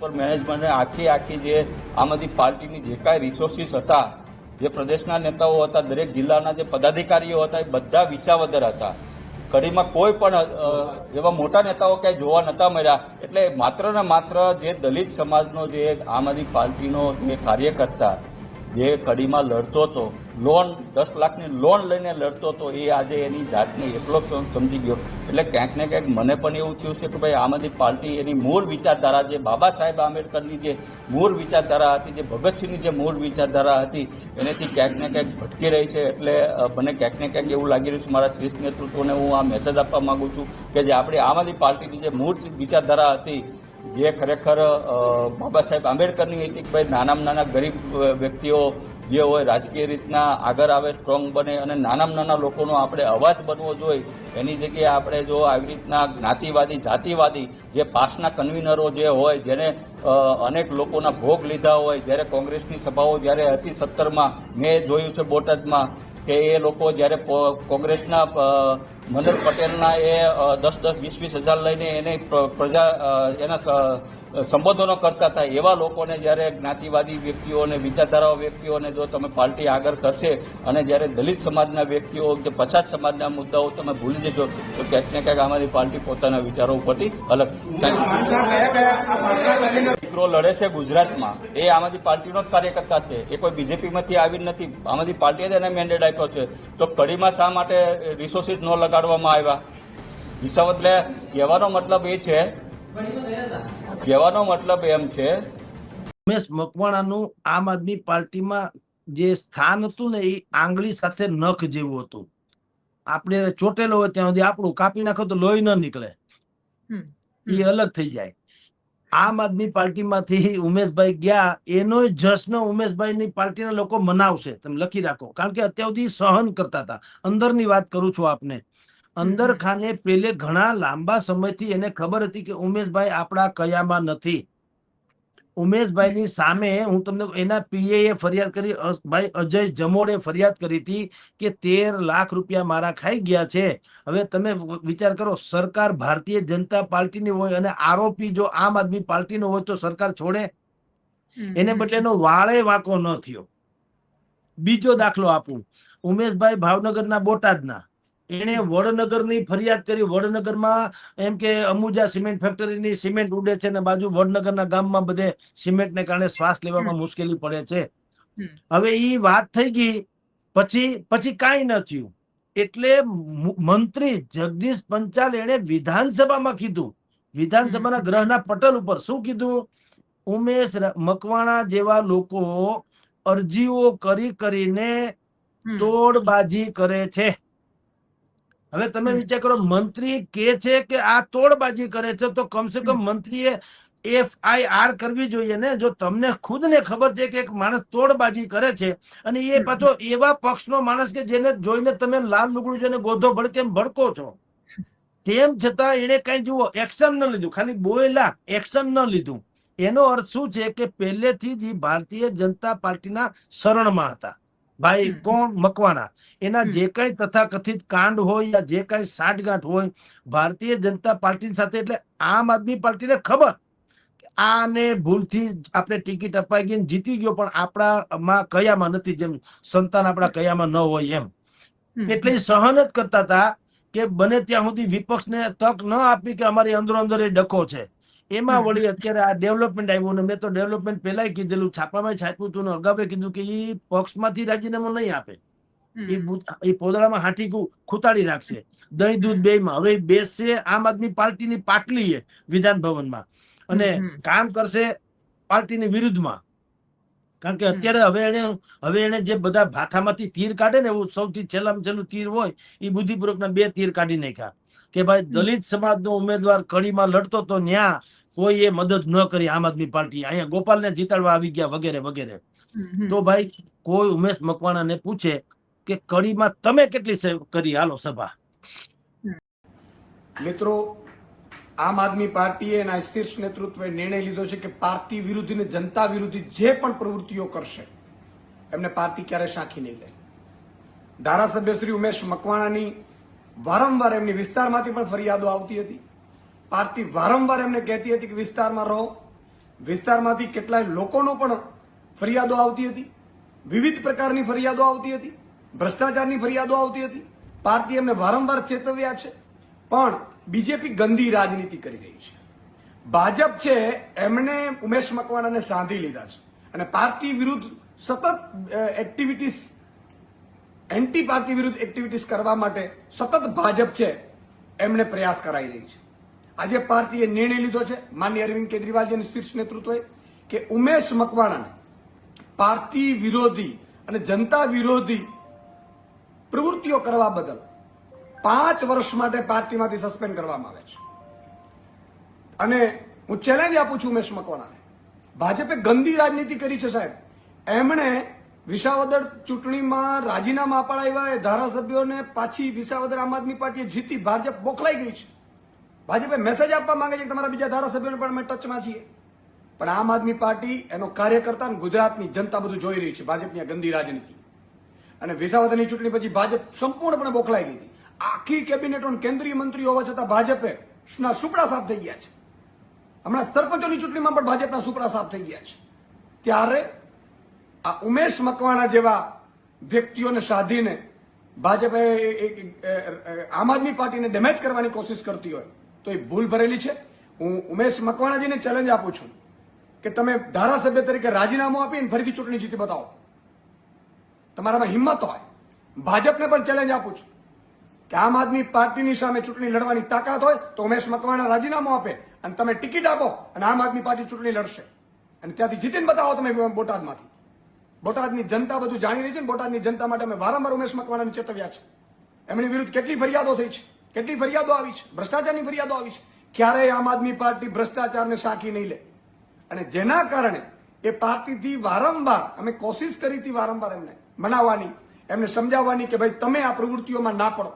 પર મેનેજમેન્ટને આખી જે આમ આદમી પાર્ટીની જે કાંઈ રિસોર્સિસ હતા, જે પ્રદેશના નેતાઓ હતા, દરેક જિલ્લાના જે પદાધિકારીઓ હતા, એ બધા વિસાવદર હતા. કડીમાં કોઈ પણ એવા મોટા નેતાઓ ક્યાંય જોવા નતા મળ્યા. એટલે માત્ર ને માત્ર જે દલિત સમાજનો જે આમ આદમી પાર્ટીનો જે કાર્યકર્તા જે કડીમાં લડતો હતો, લોન 10 લાખની લોન લઈને લડતો હતો, એ આજે એની જાતને એકલો સમજી ગયો. એટલે ક્યાંક ને ક્યાંક મને પણ એવું થયું છે કે ભાઈ આમ આદમી પાર્ટી એની મૂળ વિચારધારા, જે બાબા સાહેબ આંબેડકરની જે મૂળ વિચારધારા હતી, જે ભગતસિંહની જે મૂળ વિચારધારા હતી, એનેથી ક્યાંક ને ક્યાંક ભટકી રહી છે. એટલે મને ક્યાંક ને ક્યાંક એવું લાગી રહ્યું છે, મારા શ્રેષ્ઠ નેતૃત્વને હું આ મેસેજ આપવા માંગુ છું કે જે આપણી આમ આદમી પાર્ટીની જે મૂળ વિચારધારા હતી, જે ખરેખર બાબા સાહેબ આંબેડકરની હતી કે ભાઈ નાના ગરીબ વ્યક્તિઓ જે હોય રાજકીય રીતના આગળ આવે, સ્ટ્રોંગ બને અને નાના લોકોનો આપણે અવાજ બનવો જોઈએ. એની જગ્યાએ આપણે જો આવી રીતના જ્ઞાતિવાદી, જાતિવાદી જે પાસના કન્વીનરો જે હોય, જેને અનેક લોકોના ભોગ લીધા હોય, જ્યારે કોંગ્રેસની સભાઓ જ્યારે હતી 17માં, મેં જોયું છે બોટાદમાં કે એ લોકો જ્યારે કોંગ્રેસના મનોહર પટેલના એ 10-20 હજાર લઈને એને પ્રજા એના સંબોધનો કરતા હતા, એવા લોકોને જ્યારે જ્ઞાતિવાદી વ્યક્તિઓને, વિચારધારાઓ વ્યક્તિઓને જો તમે પાર્ટી આગળ કરશે અને જ્યારે દલિત સમાજના વ્યક્તિઓ, જે પછાત સમાજના મુદ્દાઓ તમે ભૂલી જશો તો ક્યાંક ને ક્યાંક અમારી પાર્ટી પોતાના વિચારો ઉપરથી અલગ. દીકરો લડે છે ગુજરાતમાં, એ આમ આદમી પાર્ટીનો જ કાર્યકર્તા છે, એ કોઈ બીજેપીમાંથી આવી નથી. આમ આદમી પાર્ટીએ જ એને મેન્ડેટ આપ્યો છે. તો કડીમાં શા માટે રિસોર્સિસ ન લગાડવામાં આવ્યા? એટલે કહેવાનો મતલબ એમ છે ઉમેશ મકવાણાનું આમ આદમી પાર્ટીમાં જે સ્થાન હતું ને, એ આંગળી સાથે નખ જેવું હતું. આપણે ચોટેલો હોય ત્યાં સુધી આપણું કાપી નાખો તો લોહી ન નીકળે, એ અલગ થઈ જાય. આમ આદમી પાર્ટીમાંથી ઉમેશભાઈ ગયા, એનો જશ્ન ઉમેશભાઈની પાર્ટીના લોકો મનાવશે, તમે લખી રાખો. કારણ કે અત્યાર સુધી સહન કરતા હતા. અંદરની વાત કરું છું આપને. અંદર ખાને પેલે ઘણા લાંબા સમયથી એને ખબર હતી કે ઉમેશભાઈ આપણા કયામાં નથી. ઉમેશભાઈની સામે હું તમને એના પીએ ફરિયાદ કરી, ભાઈ અજય જમોડે ફરિયાદ કરી હતી કે 13 લાખ રૂપિયા મારા ખાઈ ગયા છે. હવે તમે વિચાર કરો, સરકાર ભારતીય જનતા પાર્ટીની હોય અને આરોપી જો આમ આદમી પાર્ટીનો હોય તો સરકાર છોડે? એને બદલે એનો વાળે વાંકો ન થયો. બીજો દાખલો આપું, ઉમેશભાઈ ભાવનગરના બોટાદના, એને વડનગરની ફરિયાદ કરી. વડનગરમાં એમ કે અંબુજા સિમેન્ટ ફેક્ટરીની સિમેન્ટ ઉડે છે ને બાજુ વડનગરના ગામમાં બધે સિમેન્ટને કારણે શ્વાસ લેવામાં મુશ્કેલી પડે છે. હવે ઈ વાત થઈ ગઈ, પછી કાંઈ ન થયું. એટલે મંત્રી જગદીશ પંચાલ એને વિધાનસભામાં કીધું, વિધાનસભાના ગ્રહના પટલ ઉપર શું કીધું? ઉમેશ મકવાણા જેવા લોકો અરજીઓ કરીને તોડબાજી કરે છે. હવે તમે વિચાર કરો, મંત્રી કે છે કે આ તોડબાજી કરે છે, તો કમસે કમ મંત્રીએ FIR કરવી જોઈએ ને. જો તમને ખુદને ખબર છે કે એક માણસ તોડબાજી કરે છે અને એ પાછો એવા પક્ષનો માણસ કે જેને જોઈને તમે લાલ લુગડું જોઈને ગોધો ભડકે એમ ભડકો છો, તેમ છતાં એને કઈ જુઓ એક્શન ન લીધું, ખાલી બોયલા, એક્શન ન લીધું. એનો અર્થ શું છે કે પહેલેથી જ ભારતીય જનતા પાર્ટીના શરણમાં હતા. ભાઈ કોણ? મકવાણા. એના જે કઈ તથાકથિત કાંડ હોય યા જે કઈ સાઠગાંઠ હોય ભારતીય જનતા પાર્ટી સાથે, એટલે આમ આદમી પાર્ટીને ખબર આને ભૂલથી આપણે ટિકિટ અપાઈ ગઈ, જીતી ગયો, પણ આપણામાં કયામાં નથી, જેમ સંતાન આપણા કયામાં ન હોય એમ. એટલે સહન જ કરતા હતા કે બને ત્યાં સુધી વિપક્ષને તક ન આપી કે અમારી અંદરો અંદર એ ડખો છે. એમાં વળી અત્યારે આ ડેવલપમેન્ટ આવ્યું ને મેં તો ડેવલપમેન્ટ પહેલા કીધેલું, છાપામાં છાપ્યું હતું ને અગાઉ કીધું કે એ પક્ષમાંથી રાજીનામું નહીં આપે, એ પોદળામાં હાથી ખૂતાડી રાખશે, દહીં દૂધ બેયમાં. હવે બેસશે આમ આદમી પાર્ટીની પાટલીએ વિધાન ભવનમાં અને કામ કરશે પાર્ટીની વિરુદ્ધમાં. કારણ કે અત્યારે હવે એને જે બધા ભાથામાંથી તીર કાઢે ને, એવું સૌથી છેલ્લામાં છેલ્લું તીર હોય એ બુદ્ધિપૂર્વકના 2 તીર કાઢી નાખ્યા કે ભાઈ દલિત સમાજનો ઉમેદવાર કડીમાં લડતો તો ન્યા કોઈ એ મદદ ન કરી આમ આદમી પાર્ટી, અહીંયા ગોપાલને જીતાડવા આવી ગયા વગેરે વગેરે. તો ભાઈ કોઈ ઉમેશ મકવાણાને પૂછે કે કડીમાં તમે કેટલી કરી, હાલો સભા. મિત્રો, આમ આદમી પાર્ટીએ એના શીર્ષ નેતૃત્વએ નિર્ણય લીધો છે કે પાર્ટી વિરુદ્ધ અને જનતા વિરુદ્ધ જે પણ પ્રવૃત્તિઓ કરશે એમને પાર્ટી ક્યારે સાંખી નહીં લે. ધારાસભ્ય શ્રી ઉમેશ મકવાણાની વારંવાર એમની વિસ્તારમાંથી પણ ફરિયાદો આવતી હતી. પાર્ટી વારંવાર એમને કહેતી હતી કે વિસ્તારમાં રહો, વિસ્તારમાંથી કેટલાય લોકોનો પણ ફરિયાદો આવતી હતી, વિવિધ પ્રકારની ફરિયાદો આવતી હતી, ભ્રષ્ટાચારની ફરિયાદો આવતી હતી. પાર્ટી એમને વારંવાર ચેતવ્યા છે, પણ બીજેપી ગંદી રાજનીતિ કરી રહી છે. ભાજપ છે એમણે ઉમેશ મકવાણાને સાંધી લીધા છે અને પાર્ટી વિરુદ્ધ સતત એક્ટિવિટીઝ, એન્ટી પાર્ટી વિરુદ્ધ એક્ટિવિટીઝ કરવા માટે સતત ભાજપ છે એમને પ્રયાસ કરાઈ રહી છે. આજે પાર્ટીએ નિર્ણય લીધો છે માનનીય અરવિંદ કેજરીવાલજીના શીર્ષ નેતૃત્વએ કે ઉમેશ મકવાણાને પાર્ટી વિરોધી અને જનતા વિરોધી પ્રવૃત્તિઓ કરવા બદલ 5 વર્ષ માટે પાર્ટીમાંથી સસ્પેન્ડ કરવામાં આવે છે. અને હું ચેલેન્જ આપું છું ઉમેશ મકવાણાને, ભાજપે ગંદી રાજનીતિ કરી છે સાહેબ. એમણે વિસાવદર ચૂંટણીમાં રાજીનામા અપાડાવ્યા, એ ધારાસભ્યોને પાછી વિસાવદર આમ આદમી પાર્ટીએ જીતી, ભાજપ બોખલાઈ ગઈ છે. ભાજપે મેસેજ આપવા માંગે છે કે તમારા બીજા ધારાસભ્યોને પણ અમે ટચમાં છીએ, પણ આમ આદમી પાર્ટી એનો કાર્યકર્તા અને ગુજરાતની જનતા બધું જોઈ રહી છે ભાજપની આ ગંદી રાજનીતિ. અને વિસાવદરની ચૂંટણી પછી ભાજપ સંપૂર્ણપણે બોખલાઈ ગઈ હતી. આખી કેબિનેટો કેન્દ્રીય મંત્રીઓ હોવા છતાં ભાજપે સુપડા સાફ થઈ ગયા છે. હમણાં સરપંચોની ચૂંટણીમાં પણ ભાજપના સુપડા સાફ થઈ ગયા છે. ત્યારે આ ઉમેશ મકવાણા જેવા વ્યક્તિઓને સાધીને ભાજપે આમ આદમી પાર્ટીને ડેમેજ કરવાની કોશિશ કરતી હોય તો એ ભૂલ ભરેલી છે. હું ઉમેશ મકવાણાજીને ચેલેન્જ આપું છું કે તમે ધારાસભ્ય તરીકે રાજીનામું આપીને ફરીથી ચૂંટણી જીતી બતાવો, તમારામાં હિંમત હોય. ભાજપને પણ ચેલેન્જ આપું છું કે આમ આદમી પાર્ટીની સામે ચૂંટણી લડવાની તાકાત હોય તો ઉમેશ મકવાણા રાજીનામું આપે અને તમે ટિકિટ આપો અને આમ આદમી પાર્ટી ચૂંટણી લડશે અને ત્યાંથી જીતીને બતાવો તમે બોટાદમાંથી. બોટાદની જનતા બધું જાણી રહી છે ને બોટાદની જનતા માટે અમે વારંવાર ઉમેશ મકવાણાને ચેતવ્યા છે. એમની વિરુદ્ધ કેટલી ફરિયાદો થઈ છે, કેટલી ફરિયાદો આવી છે, ભ્રષ્ટાચારની ફરિયાદો આવી છે. ક્યારેય આમ આદમી પાર્ટી ભ્રષ્ટાચારને સાંકી નહીં લે અને જેના કારણે એ પાર્ટીથી વારંવાર અમે કોશિશ કરી હતી વારંવાર એમને મનાવવાની, એમને સમજાવવાની કે ભાઈ તમે આ પ્રવૃત્તિઓમાં ના પડો.